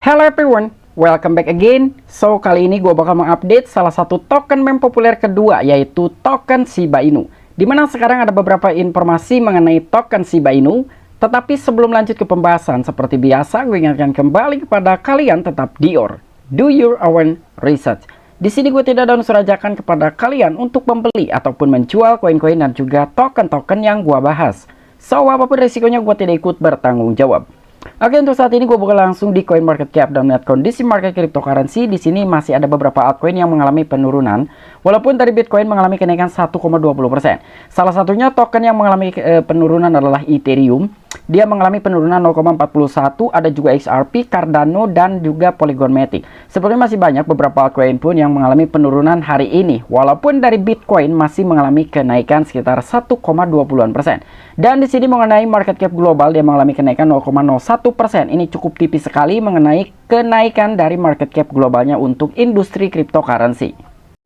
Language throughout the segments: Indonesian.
Hello everyone, welcome back again. So, kali ini gue bakal mengupdate salah satu token meme populer kedua, yaitu token Shiba Inu. Dimana sekarang ada beberapa informasi mengenai token Shiba Inu. Tetapi sebelum lanjut ke pembahasan, seperti biasa gue ingatkan kembali kepada kalian tetap do your own research. Di sini gue tidak ada unsur ajakan kepada kalian untuk membeli ataupun menjual koin-koin dan juga token-token yang gue bahas. So, apapun resikonya gue tidak ikut bertanggung jawab. Oke, untuk saat ini gue buka langsung di CoinMarketCap dan melihat kondisi market cryptocurrency. Di sini masih ada beberapa altcoin yang mengalami penurunan, walaupun dari Bitcoin mengalami kenaikan 1,20%. Salah satunya token yang mengalami penurunan adalah Ethereum. Dia mengalami penurunan 0,41, ada juga XRP, Cardano, dan juga Polygon Matic. Sebenarnya masih banyak beberapa altcoin pun yang mengalami penurunan hari ini, walaupun dari Bitcoin masih mengalami kenaikan sekitar 1,20%. Dan di sini mengenai market cap global, dia mengalami kenaikan 0,01%. Ini cukup tipis sekali mengenai kenaikan dari market cap globalnya untuk industri cryptocurrency.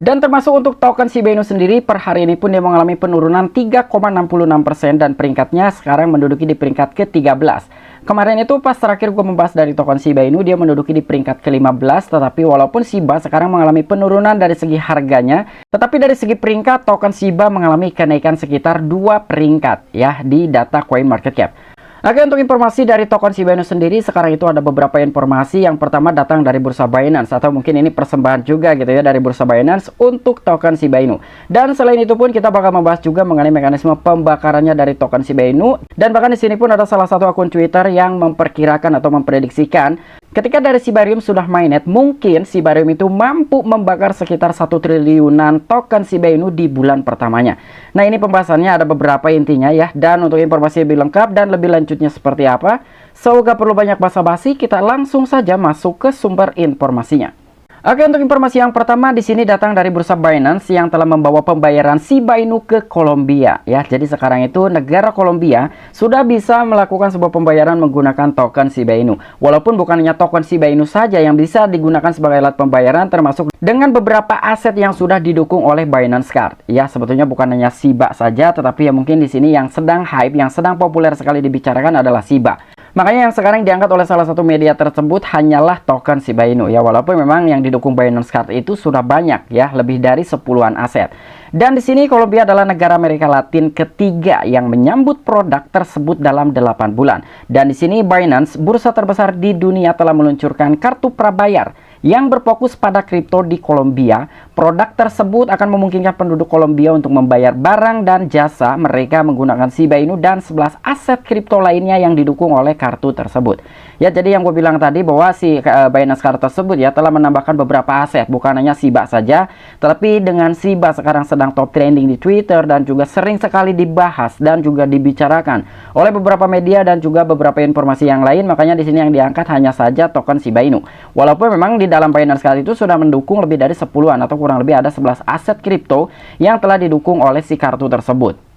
Dan termasuk untuk token Shiba Inu sendiri, per hari ini pun dia mengalami penurunan 3,66% dan peringkatnya sekarang menduduki di peringkat ke-13. Kemarin itu pas terakhir gue membahas dari token Shiba Inu, dia menduduki di peringkat ke-15, tetapi walaupun Shiba sekarang mengalami penurunan dari segi harganya, tetapi dari segi peringkat token Shiba mengalami kenaikan sekitar 2 peringkat ya di data CoinMarketCap. Oke, untuk informasi dari token Shiba Inu sendiri, sekarang itu ada beberapa informasi. Yang pertama datang dari bursa Binance, atau mungkin ini persembahan juga gitu ya dari bursa Binance untuk token Shiba Inu. Dan selain itu pun kita bakal membahas juga mengenai mekanisme pembakarannya dari token Shiba Inu. Dan bahkan di sini pun ada salah satu akun Twitter yang memperkirakan atau memprediksikan ketika dari Shibarium sudah mainnet, mungkin Shibarium itu mampu membakar sekitar 1 triliunan token Shiba Inu di bulan pertamanya. Nah, ini pembahasannya ada beberapa intinya ya. Dan untuk informasi lebih lengkap dan lebih lanjutnya seperti apa, so gak perlu banyak basa-basi, kita langsung saja masuk ke sumber informasinya. Oke, untuk informasi yang pertama di sini datang dari bursa Binance yang telah membawa pembayaran Shiba Inu ke Kolombia ya. Jadi sekarang itu negara Kolombia sudah bisa melakukan sebuah pembayaran menggunakan token Shiba Inu. Walaupun bukan hanya token Shiba Inu saja yang bisa digunakan sebagai alat pembayaran, termasuk dengan beberapa aset yang sudah didukung oleh Binance Card. Ya, sebetulnya bukan hanya Shiba saja, tetapi ya mungkin di sini yang sedang hype, yang sedang populer sekali dibicarakan adalah Shiba. Makanya yang sekarang diangkat oleh salah satu media tersebut hanyalah token Shiba Inu ya, walaupun memang yang didukung Binance Card itu sudah banyak ya, lebih dari 10-an aset. Dan di sini Kolombia adalah negara Amerika Latin ketiga yang menyambut produk tersebut dalam 8 bulan. Dan di sini Binance, bursa terbesar di dunia, telah meluncurkan kartu prabayar yang berfokus pada kripto di Kolombia. Produk tersebut akan memungkinkan penduduk Kolombia untuk membayar barang dan jasa mereka menggunakan Shiba Inu dan 11 aset kripto lainnya yang didukung oleh kartu tersebut. Ya, jadi yang gue bilang tadi bahwa si Binance Card tersebut ya telah menambahkan beberapa aset, bukan hanya Shiba saja, tetapi dengan Shiba sekarang sedang top trending di Twitter dan juga sering sekali dibahas dan juga dibicarakan oleh beberapa media dan juga beberapa informasi yang lain. Makanya di sini yang diangkat hanya saja token Shiba Inu. Walaupun memang di dalam Binance Card itu sudah mendukung lebih dari 10-an atau kurang lebih ada 11 aset kripto yang telah didukung oleh si kartu tersebut.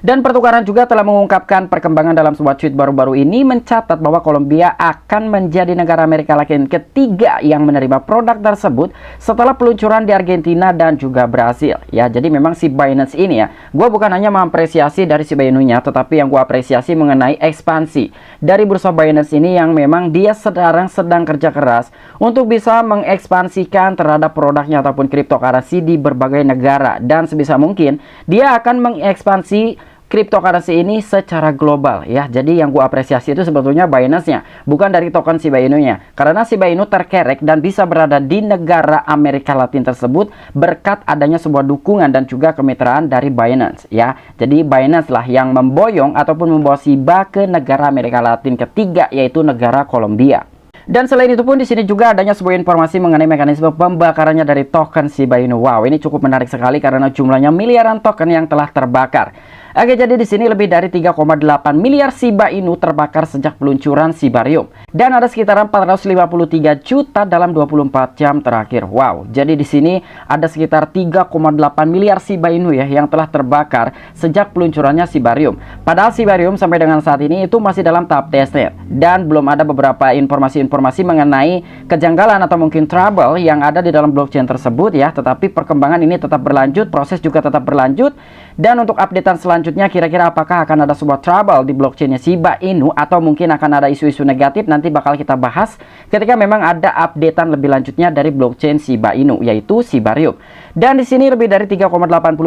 Dan pertukaran juga telah mengungkapkan perkembangan dalam sebuah tweet baru-baru ini, mencatat bahwa Kolombia akan menjadi negara Amerika Latin ketiga yang menerima produk tersebut setelah peluncuran di Argentina dan juga Brasil. Ya, jadi memang si Binance ini ya, gue bukan hanya mengapresiasi dari Shiba Inu-nya, tetapi yang gue apresiasi mengenai ekspansi dari bursa Binance ini yang memang dia sekarang sedang kerja keras untuk bisa mengekspansikan terhadap produknya ataupun cryptocurrency di berbagai negara. Dan sebisa mungkin dia akan mengekspansi cryptocurrency ini secara global ya. Jadi yang gue apresiasi itu sebetulnya Binance-nya, bukan dari token Shiba Inu-nya. Karena Shiba Inu terkerek dan bisa berada di negara Amerika Latin tersebut berkat adanya sebuah dukungan dan juga kemitraan dari Binance ya. Jadi Binance lah yang memboyong ataupun membawa Shiba ke negara Amerika Latin ketiga, yaitu negara Kolombia. Dan selain itu pun di sini juga adanya sebuah informasi mengenai mekanisme pembakarannya dari token Shiba Inu. Wow, ini cukup menarik sekali karena jumlahnya miliaran token yang telah terbakar. Oke, jadi di sini lebih dari 3,8 miliar Shiba Inu terbakar sejak peluncuran Shibarium. Dan ada sekitar 453 juta dalam 24 jam terakhir. Wow, jadi di sini ada sekitar 3,8 miliar Shiba Inu ya yang telah terbakar sejak peluncurannya Shibarium. Padahal Shibarium sampai dengan saat ini itu masih dalam tahap testnet dan belum ada beberapa informasi mengenai kejanggalan atau mungkin trouble yang ada di dalam blockchain tersebut ya. Tetapi perkembangan ini tetap berlanjut, proses juga tetap berlanjut. Dan untuk updatean selanjutnya selanjutnya kira-kira apakah akan ada sebuah trouble di blockchainnya Shiba Inu atau mungkin akan ada isu-isu negatif, nanti bakal kita bahas ketika memang ada updatean lebih lanjutnya dari blockchain Shiba Inu, yaitu Shibarium. Dan di sini lebih dari 3,80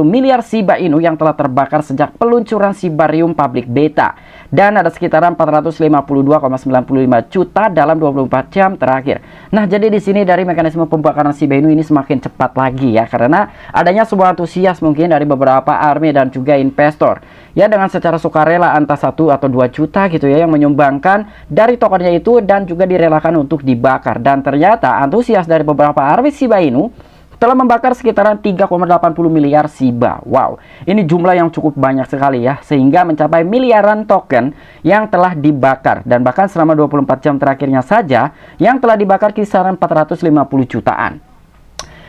miliar Shiba Inu yang telah terbakar sejak peluncuran Shibarium public beta, dan ada sekitaran 452,95 juta dalam 24 jam terakhir. Nah, jadi di sini dari mekanisme pembakaran Shiba Inu ini semakin cepat lagi ya, karena adanya sebuah antusias mungkin dari beberapa army dan juga investor ya, dengan secara sukarela antara 1 atau 2 juta gitu ya, yang menyumbangkan dari tokennya itu dan juga direlakan untuk dibakar. Dan ternyata antusias dari beberapa army Shiba Inu telah membakar sekitaran 3,80 miliar Shiba. Wow, ini jumlah yang cukup banyak sekali ya, sehingga mencapai miliaran token yang telah dibakar. Dan bahkan selama 24 jam terakhirnya saja yang telah dibakar kisaran 450 jutaan.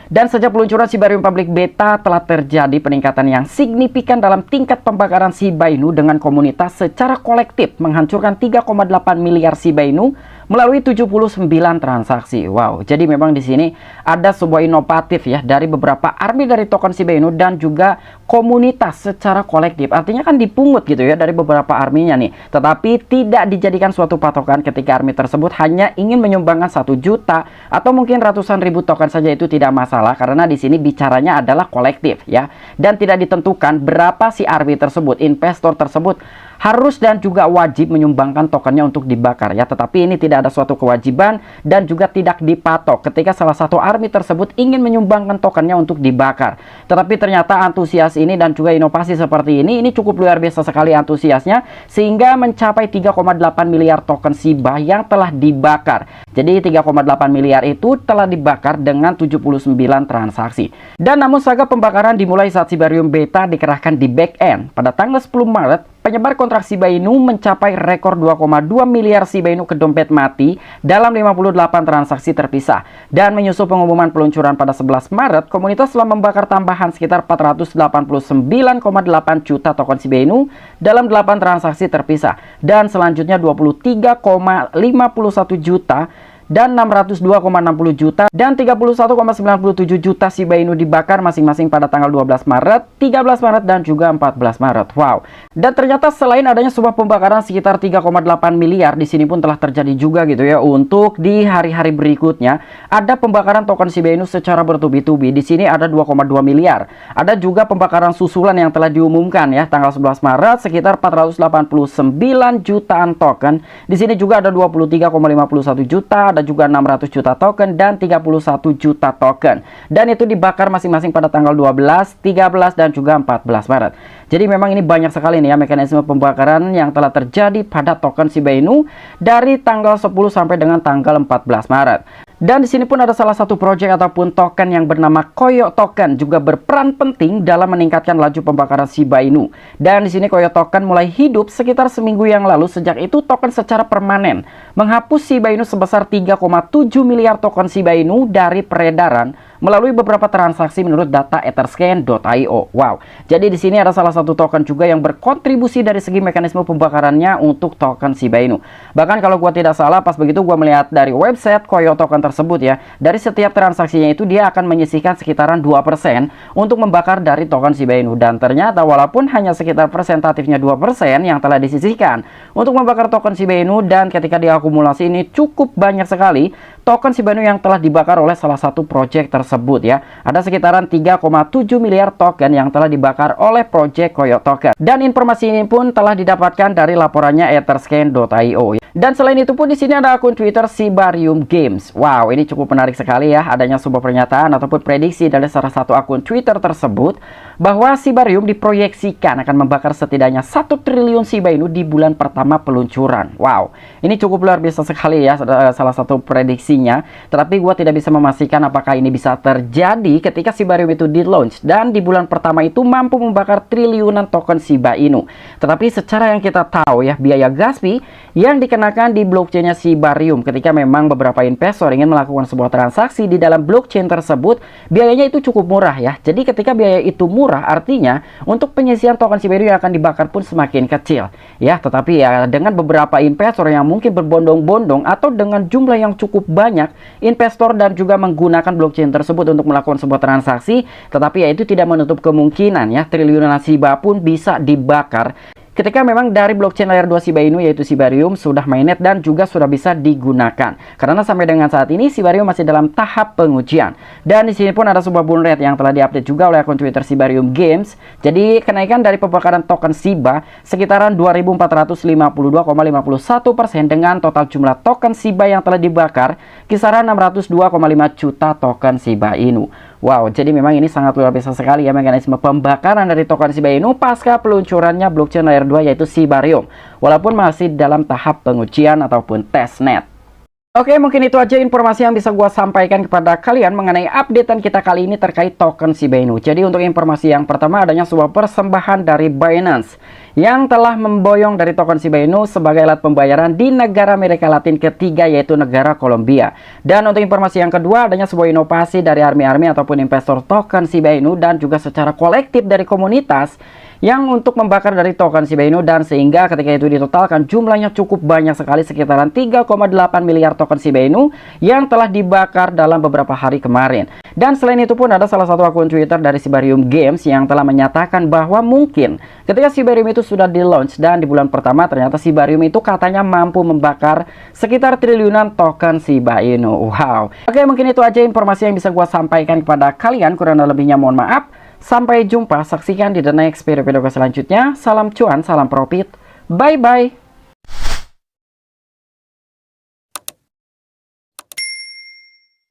Dan sejak peluncuran Shibarium Public Beta telah terjadi peningkatan yang signifikan dalam tingkat pembakaran Shiba Inu, dengan komunitas secara kolektif menghancurkan 3,8 miliar Shiba Inu melalui 79 transaksi. Wow, jadi memang di sini ada sebuah inovatif ya dari beberapa army dari token Shiba Inu dan juga komunitas secara kolektif. Artinya kan dipungut gitu ya dari beberapa arminya nih, tetapi tidak dijadikan suatu patokan ketika army tersebut hanya ingin menyumbangkan 1 juta atau mungkin ratusan ribu token saja, itu tidak masalah karena di sini bicaranya adalah kolektif ya, dan tidak ditentukan berapa si army tersebut, investor tersebut harus dan juga wajib menyumbangkan tokennya untuk dibakar ya. Tetapi ini tidak ada suatu kewajiban dan juga tidak dipatok ketika salah satu army tersebut ingin menyumbangkan tokennya untuk dibakar. Tetapi ternyata antusias ini dan juga inovasi seperti ini cukup luar biasa sekali antusiasnya, sehingga mencapai 3,8 miliar token Shiba yang telah dibakar. Jadi 3,8 miliar itu telah dibakar dengan 79 transaksi. Dan namun saga pembakaran dimulai saat Shibarium Beta dikerahkan di back-end pada tanggal 10 Maret. Penyebar kontrak Shiba Inu mencapai rekor 2,2 miliar Shiba Inu ke dompet mati dalam 58 transaksi terpisah. Dan menyusul pengumuman peluncuran pada 11 Maret, komunitas telah membakar tambahan sekitar 489,8 juta token Shiba Inu dalam 8 transaksi terpisah. Dan selanjutnya 23,51 juta dan 602,60 juta dan 31,97 juta Shiba Inu dibakar masing-masing pada tanggal 12 Maret, 13 Maret dan juga 14 Maret. Wow. Dan ternyata selain adanya sebuah pembakaran sekitar 3,8 miliar, di sini pun telah terjadi juga gitu ya untuk di hari-hari berikutnya ada pembakaran token Shiba Inu secara bertubi-tubi. Di sini ada 2,2 miliar. Ada juga pembakaran susulan yang telah diumumkan ya tanggal 11 Maret sekitar 489 jutaan token. Di sini juga ada 23,51 juta, ada juga 600 juta token dan 31 juta token, dan itu dibakar masing-masing pada tanggal 12, 13 dan juga 14 Maret. Jadi memang ini banyak sekali nih ya mekanisme pembakaran yang telah terjadi pada token Shiba Inu dari tanggal 10 sampai dengan tanggal 14 Maret. Dan di sini pun ada salah satu project ataupun token yang bernama Koyo Token juga berperan penting dalam meningkatkan laju pembakaran Shiba Inu. Dan di sini Koyo Token mulai hidup sekitar seminggu yang lalu. Sejak itu token secara permanen menghapus Shiba Inu sebesar 3,7 miliar token Shiba Inu dari peredaran melalui beberapa transaksi menurut data Etherscan.io. Wow. Jadi di sini ada salah satu token juga yang berkontribusi dari segi mekanisme pembakarannya untuk token Shiba Inu. Bahkan kalau gua tidak salah, pas begitu gua melihat dari website Koyo Token tersebut ya, dari setiap transaksinya itu dia akan menyisihkan sekitaran 2% untuk membakar dari token Shiba Inu. Dan ternyata walaupun hanya sekitar persentatifnya 2% yang telah disisihkan untuk membakar token Shiba Inu, dan ketika diakumulasi ini cukup banyak sekali token Shiba Inu yang telah dibakar oleh salah satu project tersebut ya. Ada sekitaran 3,7 miliar token yang telah dibakar oleh project Koyo Token. Dan informasi ini pun telah didapatkan dari laporannya Etherscan.io. Dan selain itu pun di sini ada akun Twitter Shibarium Games. Wow, ini cukup menarik sekali ya. Adanya sebuah pernyataan ataupun prediksi dari salah satu akun Twitter tersebut bahwa Shibarium diproyeksikan akan membakar setidaknya 1 triliun Shiba Inu di bulan pertama peluncuran. Wow, ini cukup luar biasa sekali ya, salah satu prediksinya. Tetapi gua tidak bisa memastikan apakah ini bisa terjadi ketika Shibarium itu di launch dan di bulan pertama itu mampu membakar triliunan token Shiba Inu. Tetapi secara yang kita tahu ya, biaya gas fee yang dikenakan di blockchainnya Shibarium ketika memang beberapa investor ingin melakukan sebuah transaksi di dalam blockchain tersebut, biayanya itu cukup murah ya. Jadi ketika biaya itu murah, artinya untuk penyisian token Shiba Inu yang akan dibakar pun semakin kecil ya. Tetapi ya dengan beberapa investor yang mungkin berbondong-bondong atau dengan jumlah yang cukup banyak investor dan juga menggunakan blockchain tersebut, tersebut untuk melakukan sebuah transaksi, tetapi ya itu tidak menutup kemungkinan ya triliunan Shiba pun bisa dibakar ketika memang dari blockchain layer 2 Shiba Inu yaitu Shibarium sudah mainnet dan juga sudah bisa digunakan. Karena sampai dengan saat ini Shibarium masih dalam tahap pengujian. Dan di sini pun ada sebuah bull rate yang telah diupdate juga oleh akun Twitter Shibarium Games. Jadi kenaikan dari pembakaran token Shiba sekitaran 2452,51% dengan total jumlah token Shiba yang telah dibakar kisaran 602,5 juta token Shiba Inu. Wow, jadi memang ini sangat luar biasa sekali ya mekanisme pembakaran dari token Shiba Inu pasca peluncurannya blockchain layer 2 yaitu Shibarium, walaupun masih dalam tahap pengujian ataupun testnet. Oke, mungkin itu aja informasi yang bisa gua sampaikan kepada kalian mengenai updatean kita kali ini terkait token Shiba Inu. Jadi untuk informasi yang pertama adanya sebuah persembahan dari Binance yang telah memboyong dari token Shiba Inu sebagai alat pembayaran di negara Amerika Latin ketiga yaitu negara Kolombia. Dan untuk informasi yang kedua adanya sebuah inovasi dari army ataupun investor token Shiba Inu dan juga secara kolektif dari komunitas yang untuk membakar dari token Shiba Inu, dan sehingga ketika itu ditotalkan jumlahnya cukup banyak sekali sekitaran 3,8 miliar token Shiba Inu yang telah dibakar dalam beberapa hari kemarin. Dan selain itu pun ada salah satu akun Twitter dari Shibarium Games yang telah menyatakan bahwa mungkin ketika Shibarium itu sudah di launch dan di bulan pertama ternyata Shibarium itu katanya mampu membakar sekitar triliunan token Shiba Inu. Wow. Oke, mungkin itu aja informasi yang bisa gua sampaikan kepada kalian, kurang lebihnya mohon maaf. Sampai jumpa, saksikan di the next video selanjutnya. Salam cuan, salam profit, bye bye.